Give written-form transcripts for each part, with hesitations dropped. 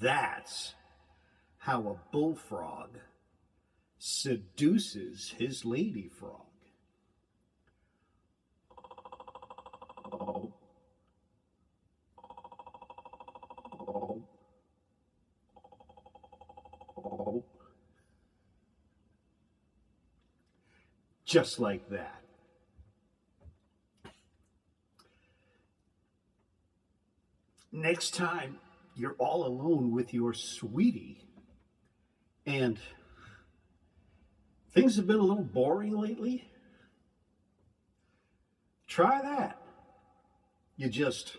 That's how a bullfrog seduces his lady frog. Oh, oh, oh. Just like that. Next time you're all alone with your sweetie and things have been a little boring lately, try that. You just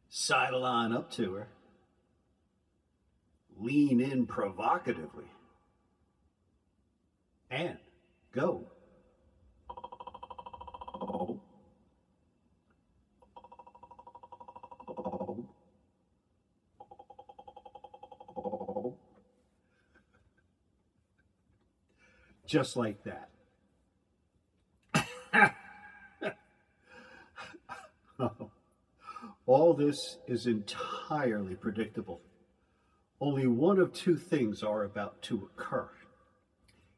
sidle on up to her, lean in provocatively, and go. Oh, oh, oh. Just like that. All this is entirely predictable. Only one of two things are about to occur,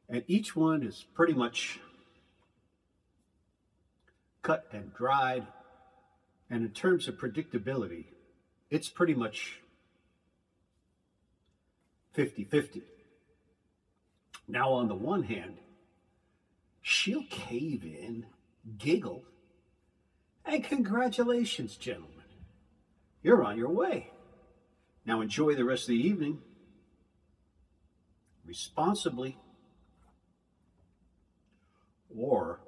and each one is pretty much cut and dried. And in terms of predictability, it's pretty much 50-50. Now, on the one hand, she'll cave in, giggle, and congratulations, gentlemen. You're on your way. Now enjoy the rest of the evening responsibly. Or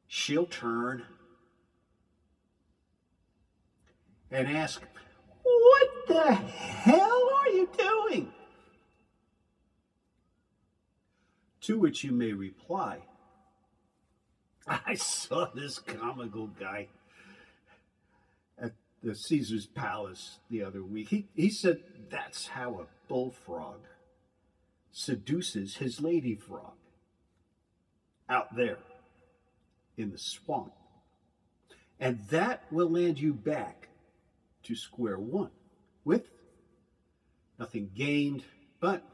she'll turn and ask, "What the hell are you doing?" To which you may reply, "I saw this comical guy at the Caesar's Palace the other week. He said that's how a bullfrog seduces his lady frog out there in the swamp. And that will land you back to square one with nothing gained, but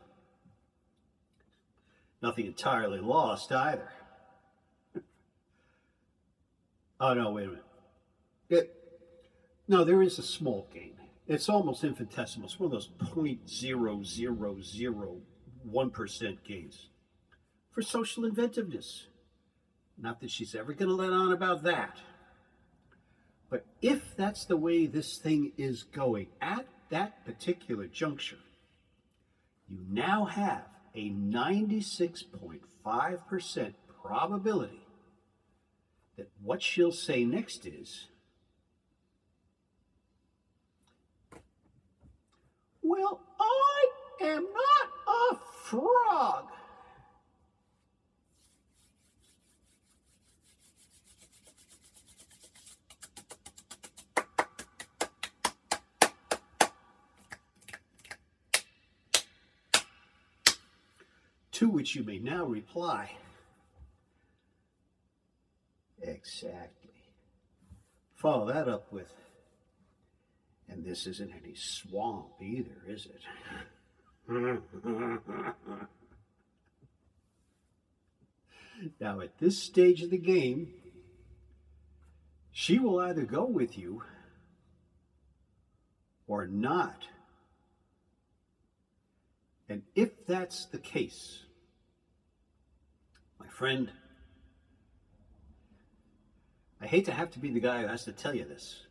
nothing entirely lost either." Oh, no, wait a minute. No, there is a small gain. It's almost infinitesimal. It's one of those 0.0001% gains for social inventiveness. Not that she's ever going to let on about that. But if that's the way this thing is going at that particular juncture, you now have a 96.5% probability that what she'll say next is, "Well, I am not a frog." To which you may now reply, "Exactly." Follow that up with, "And this isn't any swamp either, is it?" Now, at this stage of the game, she will either go with you or not. And if that's the case, my friend, I hate to have to be the guy who has to tell you this,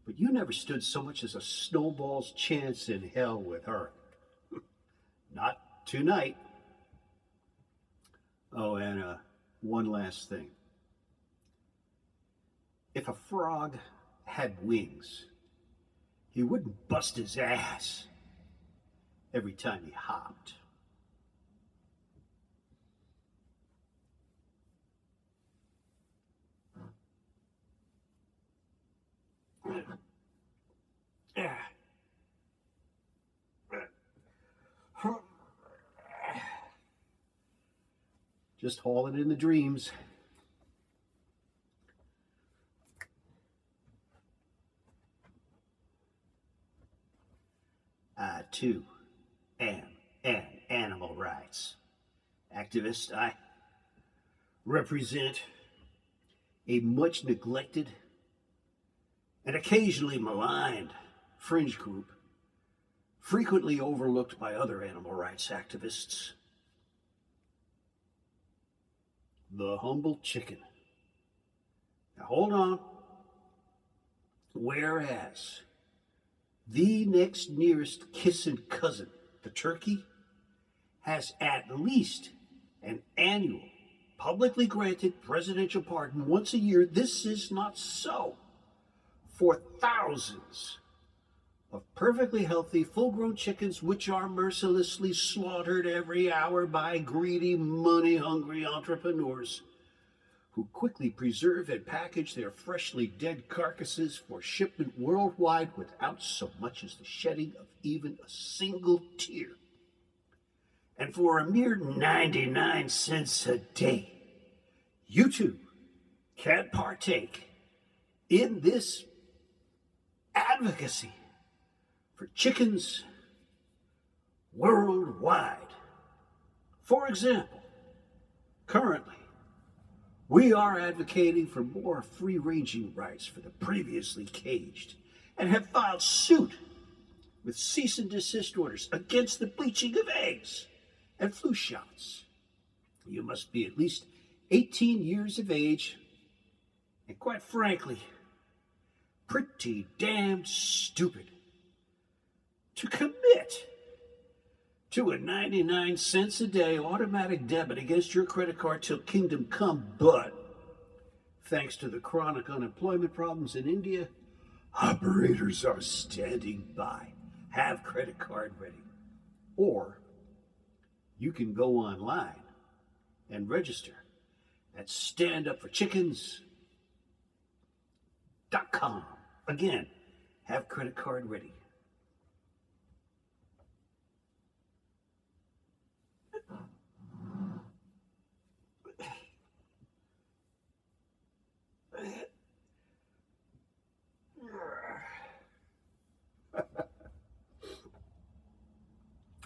but you never stood so much as a snowball's chance in hell with her. Not tonight. Oh, and one last thing. If a frog had wings, he wouldn't bust his ass every time he hopped. Just hauling in the dreams. too am an animal rights activist. I represent a much neglected and occasionally maligned fringe group, frequently overlooked by other animal rights activists. The humble chicken. Now hold on. Whereas the next nearest kissing cousin, the turkey, has at least an annual publicly granted presidential pardon once a year, this is not so for thousands of perfectly healthy, full-grown chickens which are mercilessly slaughtered every hour by greedy, money-hungry entrepreneurs who quickly preserve and package their freshly dead carcasses for shipment worldwide without so much as the shedding of even a single tear. And for a mere 99 cents a day, you too can partake in this advocacy for chickens worldwide. For example, currently, we are advocating for more free-ranging rights for the previously caged and have filed suit with cease and desist orders against the bleaching of eggs and flu shots. You must be at least 18 years of age and, quite frankly, pretty damn stupid to commit to a 99 cents a day automatic debit against your credit card till kingdom come. But thanks to the chronic unemployment problems in India, operators are standing by. Have credit card ready. Or you can go online and register at standupforchickens.com. Again, have credit card ready.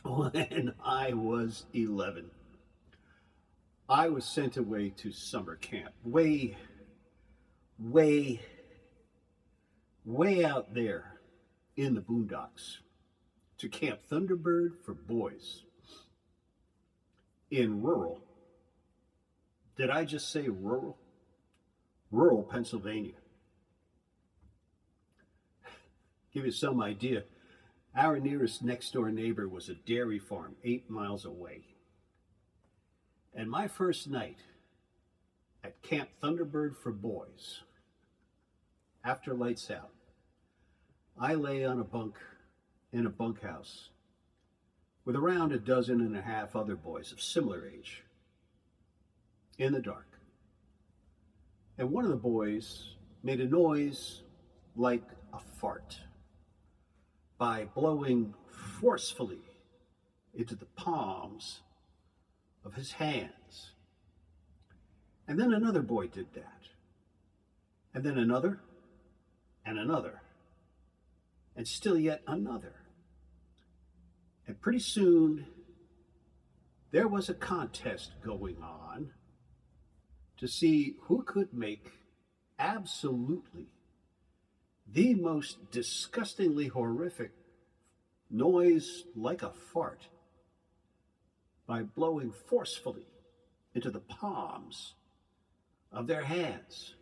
When I was 11, I was sent away to summer camp, way out there in the boondocks, to Camp Thunderbird for boys in rural, did I just say rural? Rural Pennsylvania. Give you some idea. Our nearest next door neighbor was a dairy farm 8 miles away. And my first night at Camp Thunderbird for boys, after lights out, I lay on a bunk in a bunkhouse with around 12 other boys of similar age in the dark. And one of the boys made a noise like a fart by blowing forcefully into the palms of his hands. And then another boy did that. And then another, and another, and still yet another. And pretty soon, there was a contest going on to see who could make absolutely the most disgustingly horrific noise like a fart by blowing forcefully into the palms of their hands.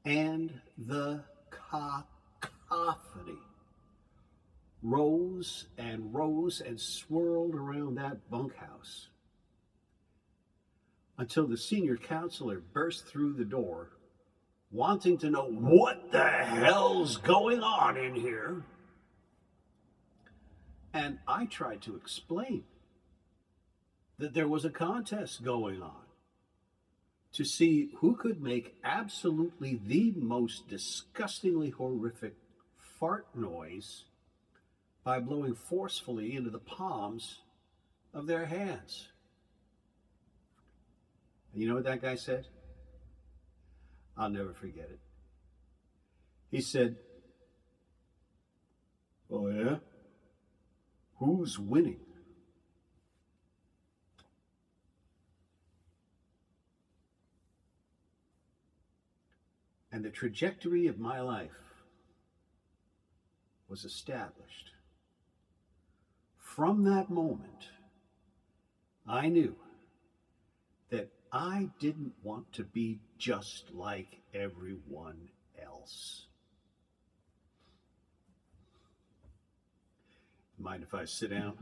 And the cacophony rose and swirled around that bunkhouse until the senior counselor burst through the door, wanting to know what the hell's going on in here. And I tried to explain that there was a contest going on to see who could make absolutely the most disgustingly horrific fart noise by blowing forcefully into the palms of their hands. And you know what that guy said? I'll never forget it. He said, Oh, yeah? Who's winning? And the trajectory of my life was established. From that moment, I knew that I didn't want to be just like everyone else. Mind if I sit down?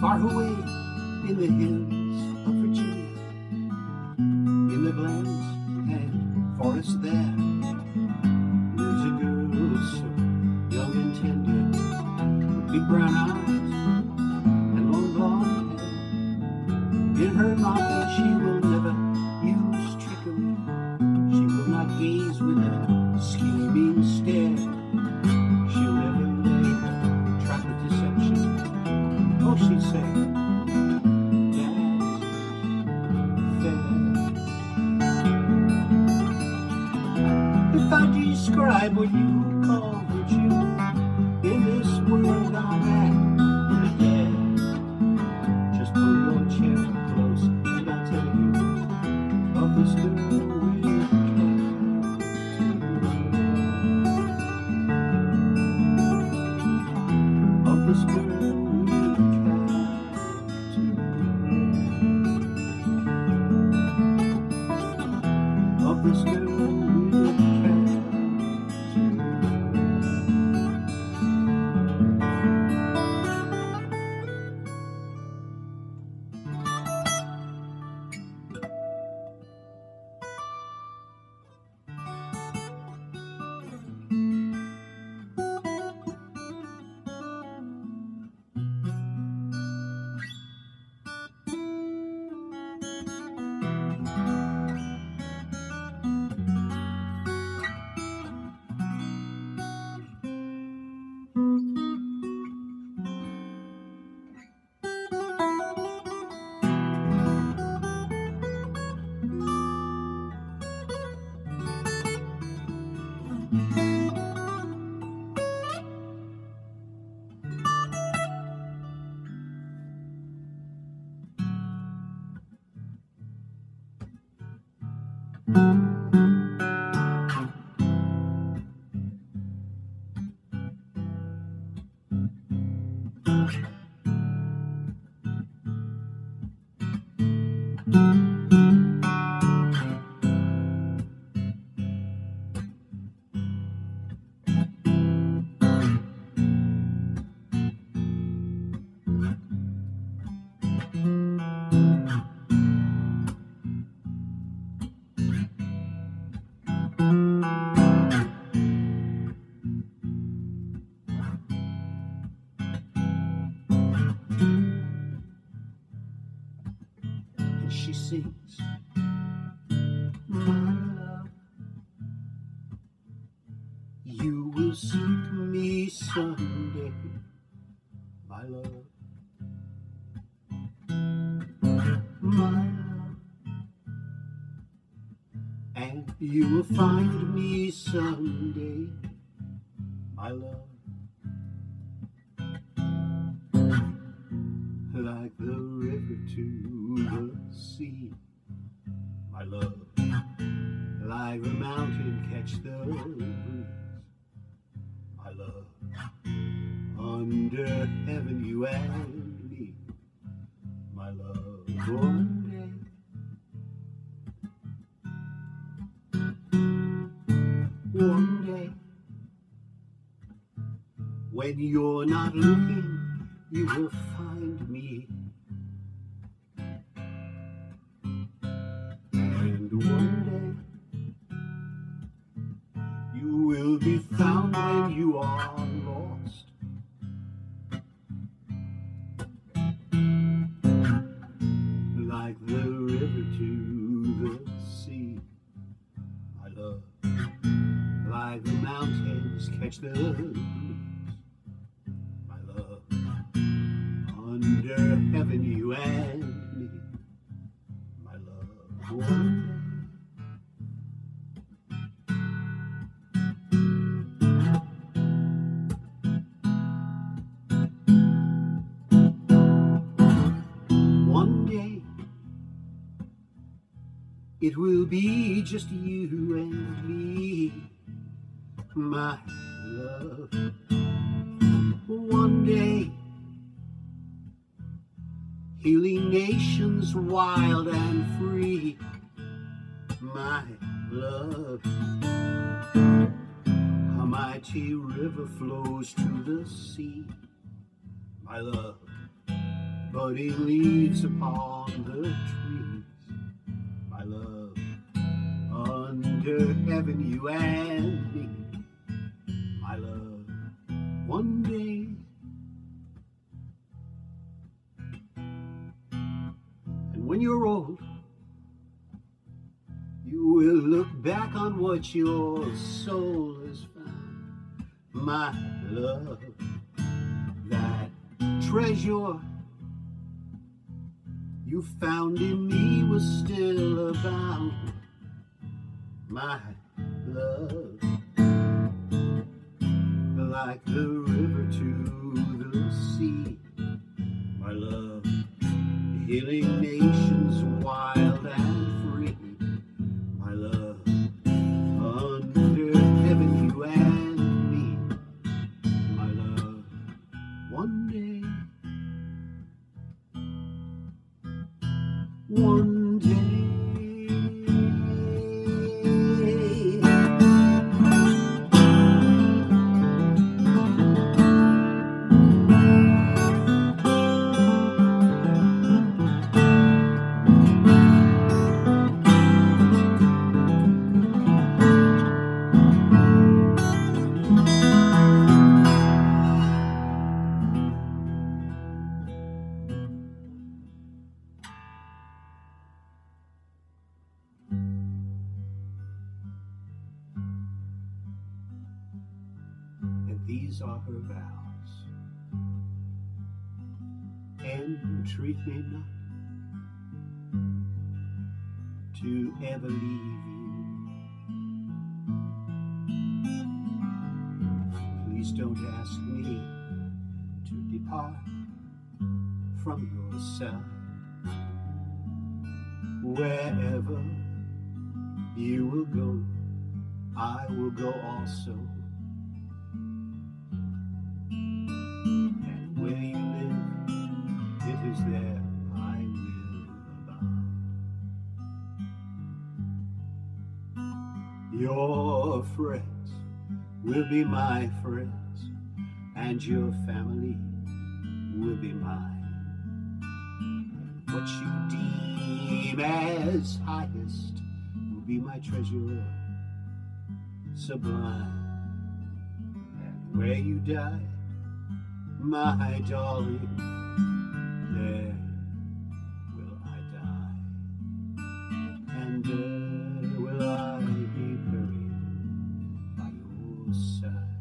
Far away in the hills of Virginia, in the glens and forests there, lives a girl so young and tender, with big brown eyes and long blonde hair. In her mind she will never use trickery, she will not gaze with a scheming stare, she'll never lay a trap of deception. Oh, she'd say, that isn't fair. If I describe what you would call virtue in this world I'm at, yeah, just pull your chair close and I'll tell you of this girl with character, of this girl And she sings, my love, you will seek me someday, my love, my love, and you will find me someday, my love, like the river to the sea, my love, like the mountain catch the breeze, my love, under heaven you and me, my love, one day, when you're not looking, you will find me. And one day, you will be found when you are lost. Like the river to the sea, my love, like the mountains catch the breeze, my love, under heaven you and me, my love, one day, it will be just you and me, my love. One day, healing nations wild and free, my love. A mighty river flows to the sea, my love, budding leaves upon the trees, my love, under heaven you and me, my love, one day. And when you're old, you will look back on what your soul has found, my love, that treasure you found in me will still abound, my love, like the river to the sea, my love, healing nations wild and free, my love, under heaven you and me, my love, one day, one day. And these are her vows. Entreat me not to ever leave you. Please don't ask me to depart from your side. Wherever You will go, I will go also. And where you live, it is there I will abide. Your friends will be my friends, and your family will be mine. What you deem as highest will be my treasure sublime. And where you die, my darling, there will I die. And there will I be buried by your side.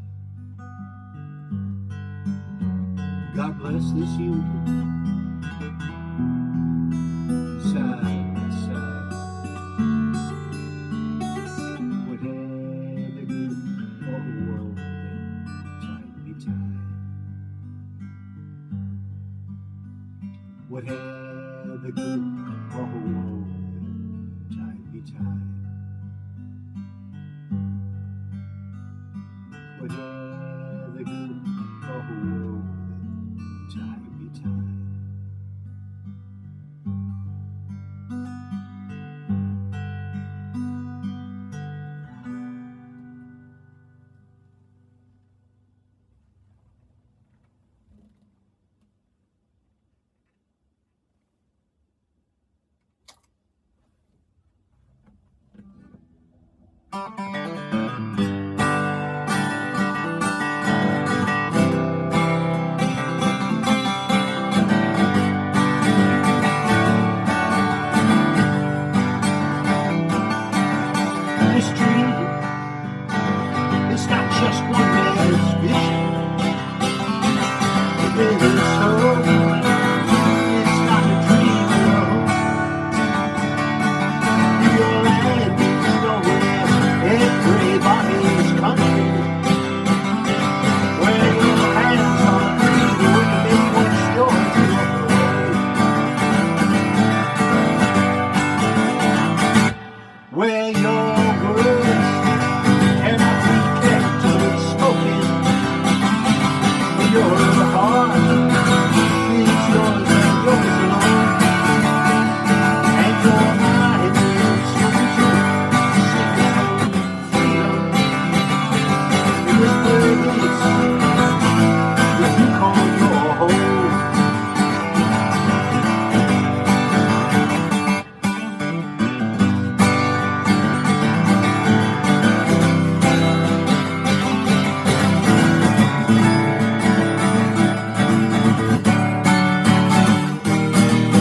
God bless this union, side by side. Whatever good or woe, tide be tied. Whatever good or woe, tide be tied. Whatever good or woe, tide be tied. This dream is not just one man's vision. It is so. It's not a dream alone. Your land is nowhere, everybody's country. Where your hands are free to make what's yours your own. Where your words cannot be kept unspoken. Your heart is yours and yours alone. And your mind is free to sing freedom. It is where it is, what you call your home.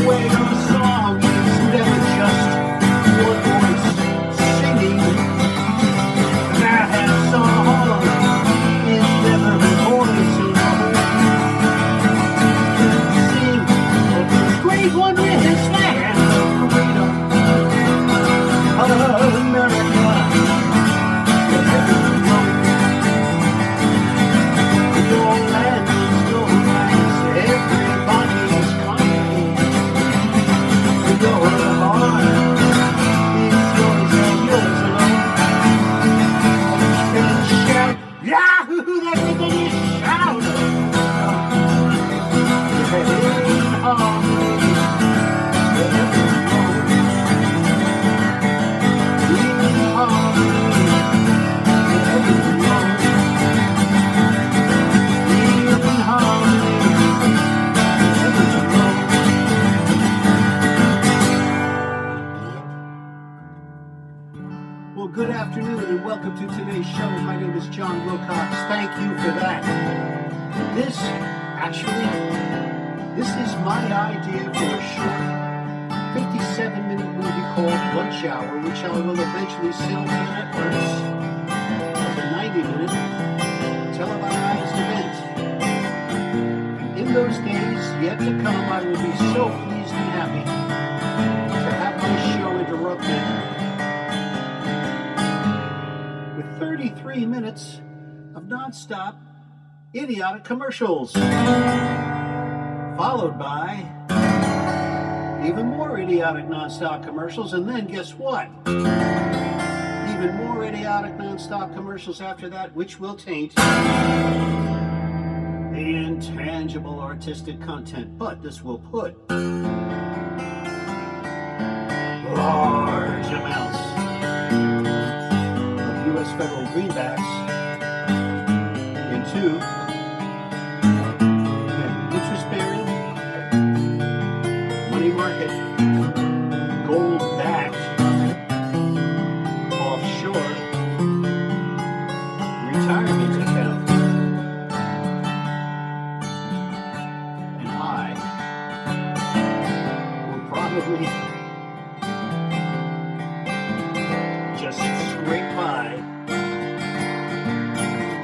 Where your song is never just one voice singing. That song is never a voice alone. Sing of this great wondrous land of freedom, America, wherever you go. Your land is known as everybody's country. Your heart is yours and yours alone. And shout, Yahoo! Everybody shout! In harmony, wherever you go. In harmony, wherever you go. In harmony, wherever you go. Well, good afternoon and welcome to today's show. My name is John Wilcox. Thank you for that. This is my idea for a short 57-minute movie called Lunch Hour, which I will eventually sell to networks as a 90-minute televised event. In those days yet to come, I will be so pleased and happy to have my show interrupted with 33 minutes of nonstop idiotic commercials, followed by even more idiotic nonstop commercials, and then guess what? even more idiotic non-stop commercials after that, which will taint the intangible artistic content. But this will put large amounts of U.S. federal greenbacks into interest-bearing money market, gold-backed, offshore retirement account. And I will probably just scrape by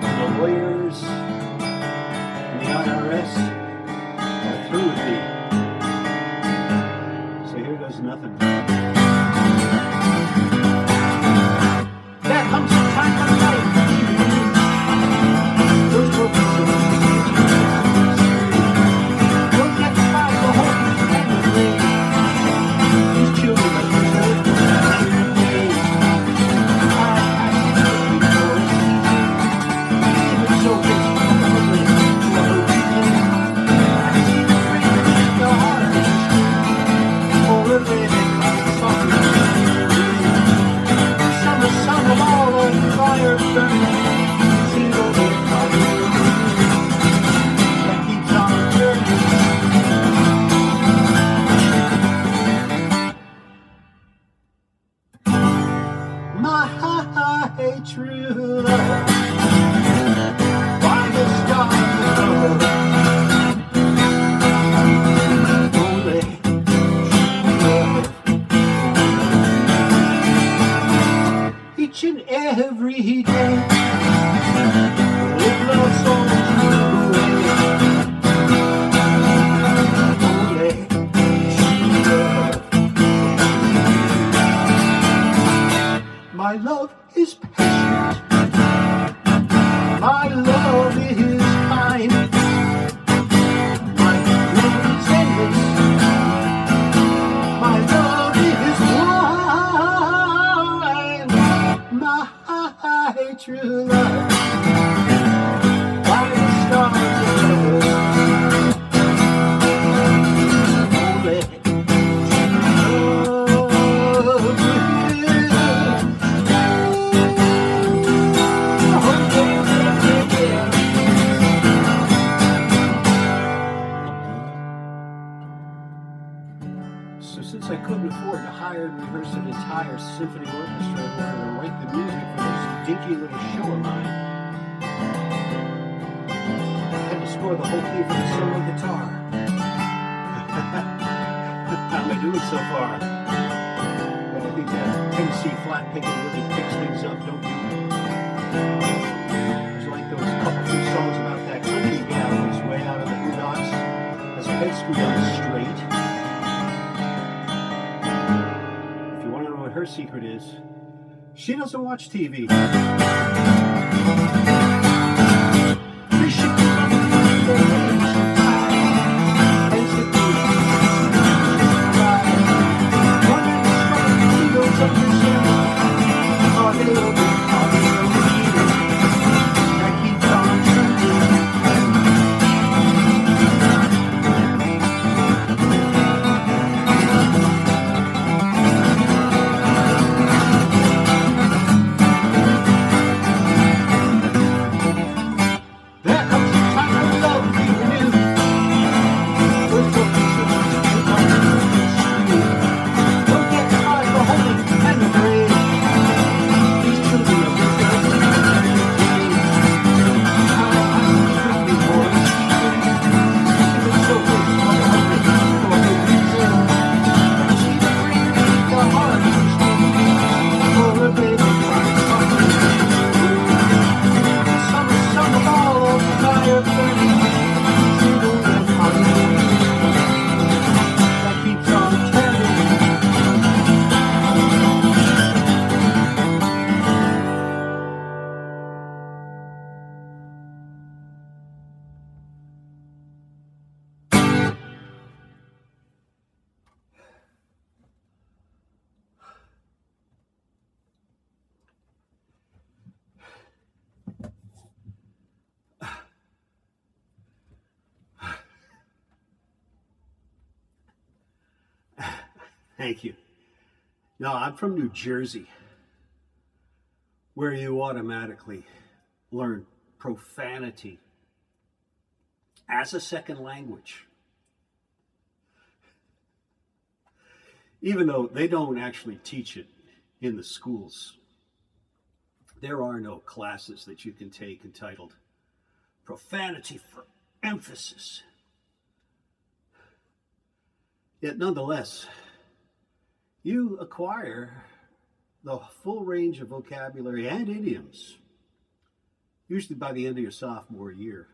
the lawyers and the IRS are through with me. So here goes nothing. There comes a time of life. Those broken don't get to fight the whole family. These children are preserved for their days. Even so, it's probably summer all on fire burning. Single that keeps on burning. My true love, by the stars above. Only each and every day, live love songs away. Only love. My love is patient. My love is kind. My love is endless. My love is wide. My true love, by the stars above. Only So since I couldn't afford to hire and rehearse an entire symphony orchestra in order to write the music for this dinky little show of mine, I had to score the whole thing for the solo guitar. How am I doing so far? But I think that Tennessee flat picking really picks things up, don't you? There's like those couple few songs about that country gal who's way out of the boondocks, has her head screwed on straight. Her secret is she doesn't watch TV. Thank you. No, I'm from New Jersey, where you automatically learn profanity as a second language. Even though they don't actually teach it in the schools, there are no classes that you can take entitled Profanity for Emphasis. Yet nonetheless, you acquire the full range of vocabulary and idioms, usually by the end of your sophomore year.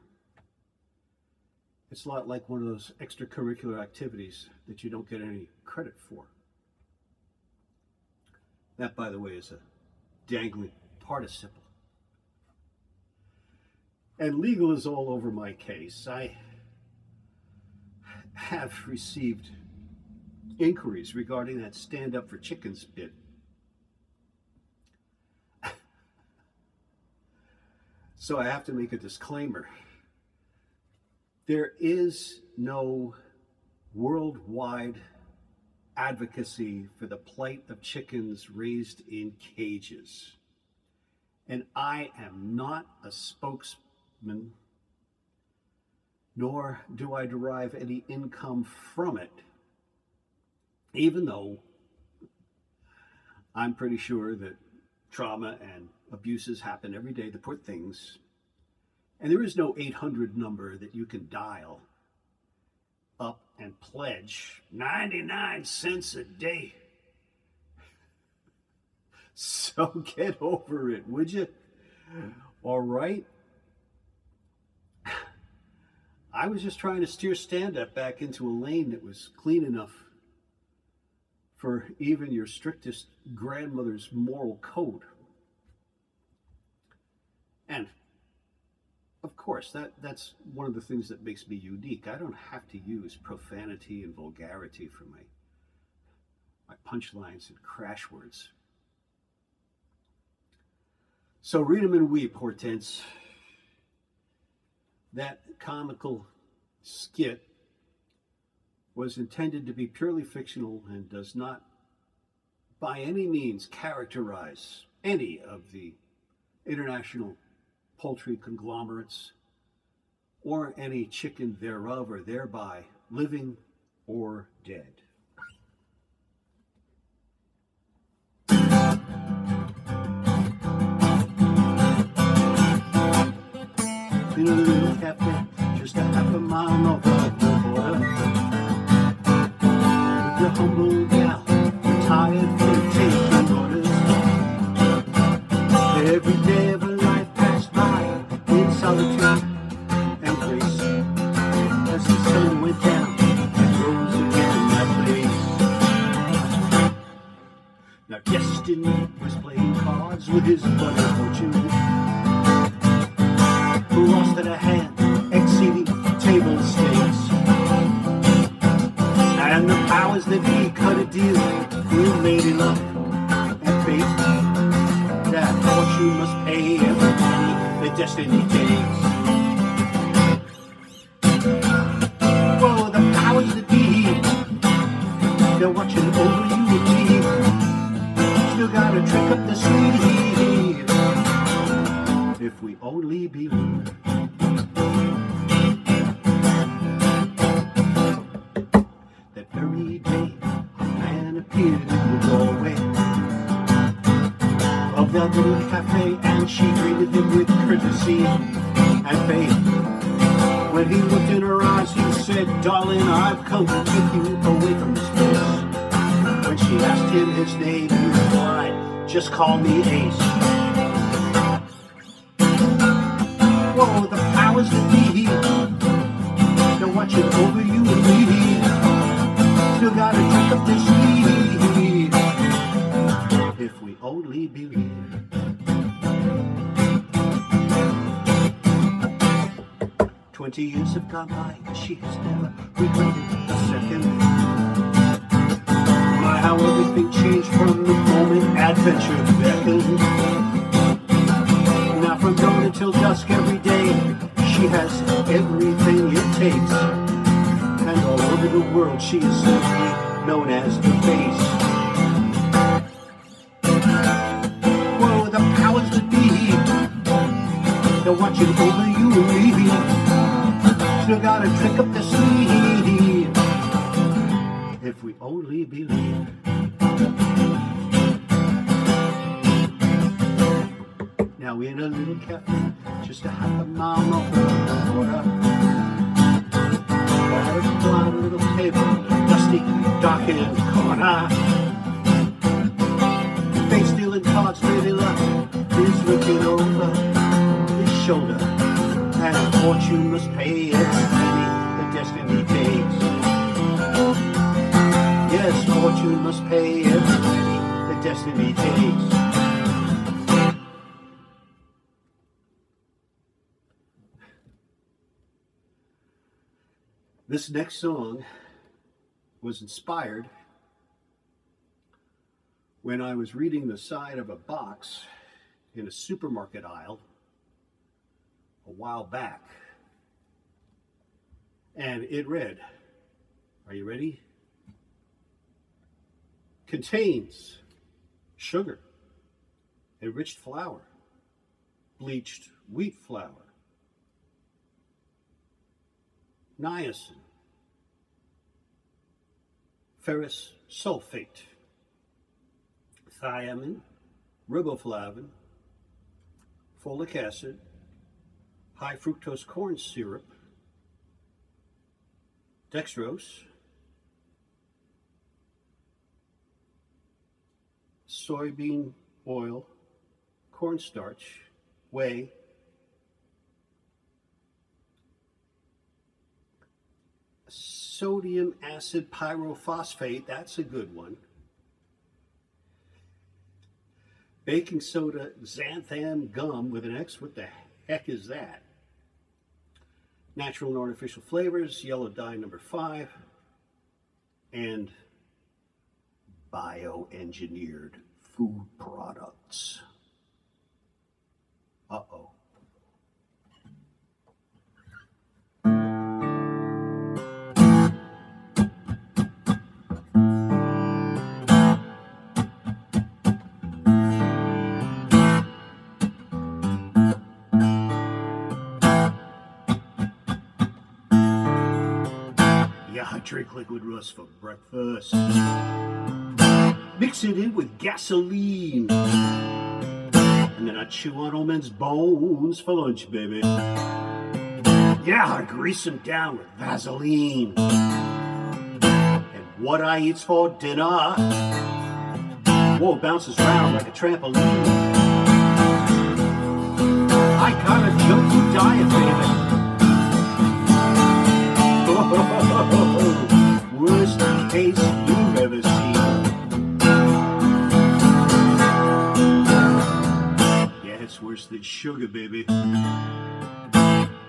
It's a lot like one of those extracurricular activities that you don't get any credit for. That, by the way, is a dangling participle. And legal is all over my case. I have received inquiries regarding that stand up for chickens bit. So I have to make a disclaimer. There is no worldwide advocacy for the plight of chickens raised in cages. And I am not a spokesman, nor do I derive any income from it, even though I'm pretty sure that trauma and abuses happen every day, the poor things. And there is no 800 number that you can dial up and pledge 99 cents a day. So get over it, would you? All right. I was just trying to steer stand-up back into a lane that was clean enough for even your strictest grandmother's moral code. And of course, that's one of the things that makes me unique. I don't have to use profanity and vulgarity for my punchlines and crash words. So read 'em and weep, Hortense. That comical skit was intended to be purely fictional and does not by any means characterize any of the international poultry conglomerates or any chicken thereof or thereby, living or dead. In a little cafe, just a half a mile north of the border, with the humble gal, retired from taking orders. Every day of her life passed by in solitude and grace, as the sun went down and rose again that place. Now destiny was playing cards with his buddy Fortune, who lost at a hand, exceeding table stakes. And the powers that be cut a deal with lady luck and fate, that Fortune must pay every penny that destiny takes. Whoa, the powers that be, they're watching over you and me. Still gotta trick up the sleeve, if we only believe. That very day, a man appeared in the doorway of that little cafe, and she greeted him with courtesy and faith. When he looked in her eyes, he said, "Darling, I've come to take you away from this place." When she asked him his name, he replied, "Just call me Ace." Whoa, the powers that be, they're watching over you and me. Still gotta drink up this lead, if we only believe. "20 years have gone by, and she has never regretted a second. My, how everything changed from the moment adventure beckoned. Now from dawn until dusk every day, she has everything it takes. And all over the world she is simply known as the face. Whoa, the powers that be, they're watching over you and me. Still got a trick up the sleeve, if we only believe. Now in a little cafe, just a half a mile north of the border, at a quiet little table, in a dusty, darkened corner. Face dealing cards, lady luck is looking over his shoulder, and fortune must pay its penny the destiny takes. Yes, fortune must pay its penny the destiny takes. This next song was inspired when I was reading the side of a box in a supermarket aisle a while back. And it read, are you ready? Contains sugar, enriched flour, bleached wheat flour, niacin, ferrous sulfate, thiamine, riboflavin, folic acid, high fructose corn syrup, dextrose, soybean oil, cornstarch, whey, sodium acid pyrophosphate, that's a good one, baking soda, xanthan gum with an X, what the heck is that? Natural and artificial flavors, yellow dye number 5, and bioengineered food products. Uh-oh. I drink liquid rust for breakfast. Mix it in with gasoline, and then I chew on old men's bones for lunch, baby. Yeah, I grease them down with Vaseline. And what I eat's for dinner, whoa, bounces around like a trampoline. I got a junk food diet, baby. Worst case you've ever seen. Yeah, it's worse than sugar, baby.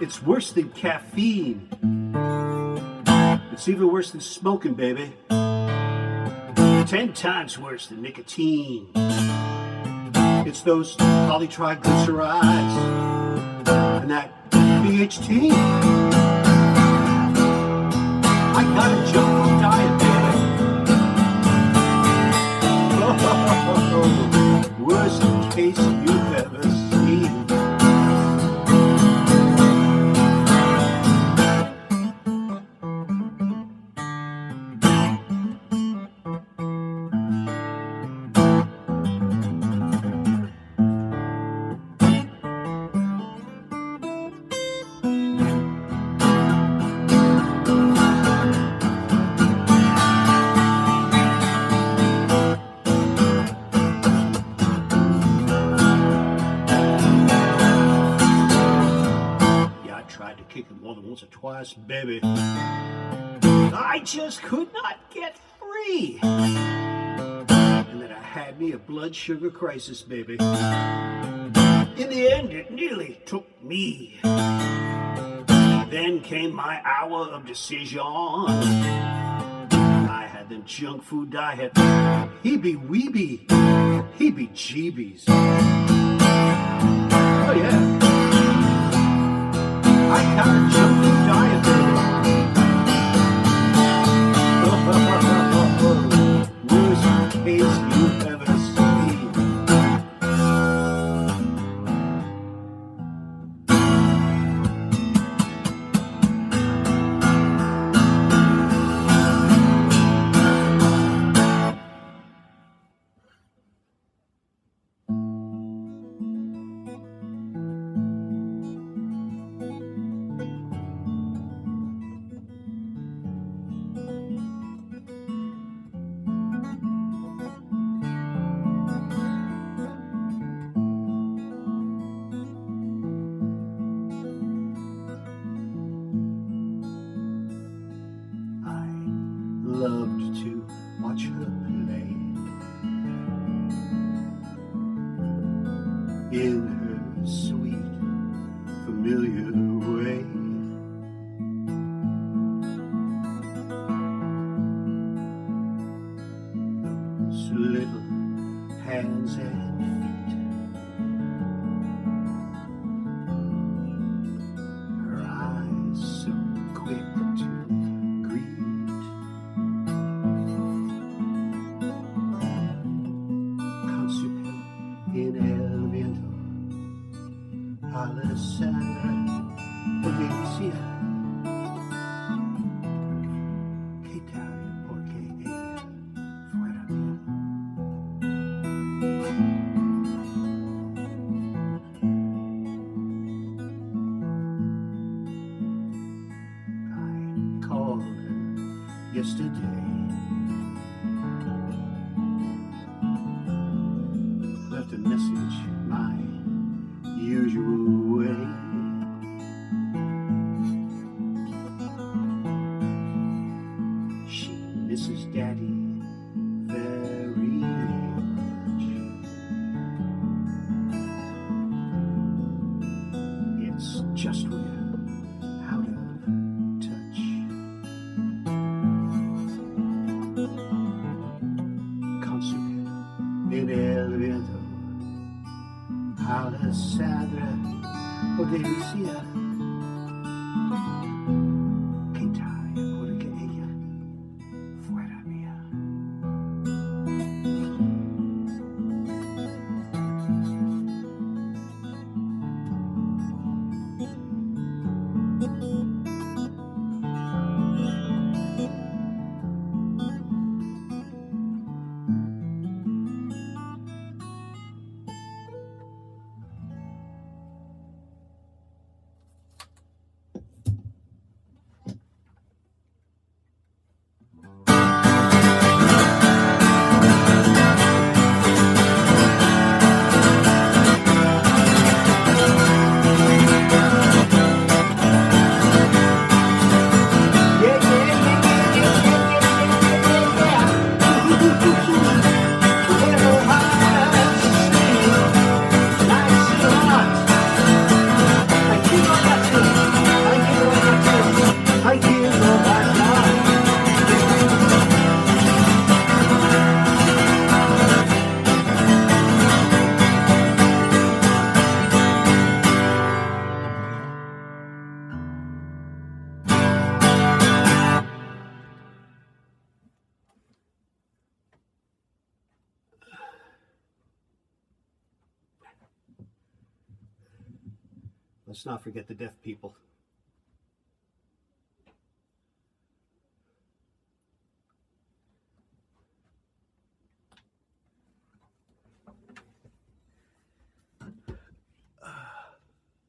It's worse than caffeine. It's even worse than smoking, baby. 10 times worse than nicotine. It's those polytriglycerides and that BHT. I got a junk food diet, baby. Worst case you've ever seen. Once or twice, baby. I just could not get free. And then I had me a blood sugar crisis, baby. In the end, it nearly took me. Then came my hour of decision. I had the junk food diet. Heebie-weebie, heebie-jeebies. Oh yeah. I got a junk food diet, baby. face you've ever seen. Loved to watch her play in her sweet, familiar way. Those little hands and feet, her eyes so quick to greet. In el viento, Alessandra Odisea, que tal porque ella fuera mía. I called her yesterday, left a message my usual way. She misses Daddy very much. It's just we're out of touch. Consupé in el viento, Alessandra Odisea, que tal porque ella fuera mía. Let's not forget the deaf people.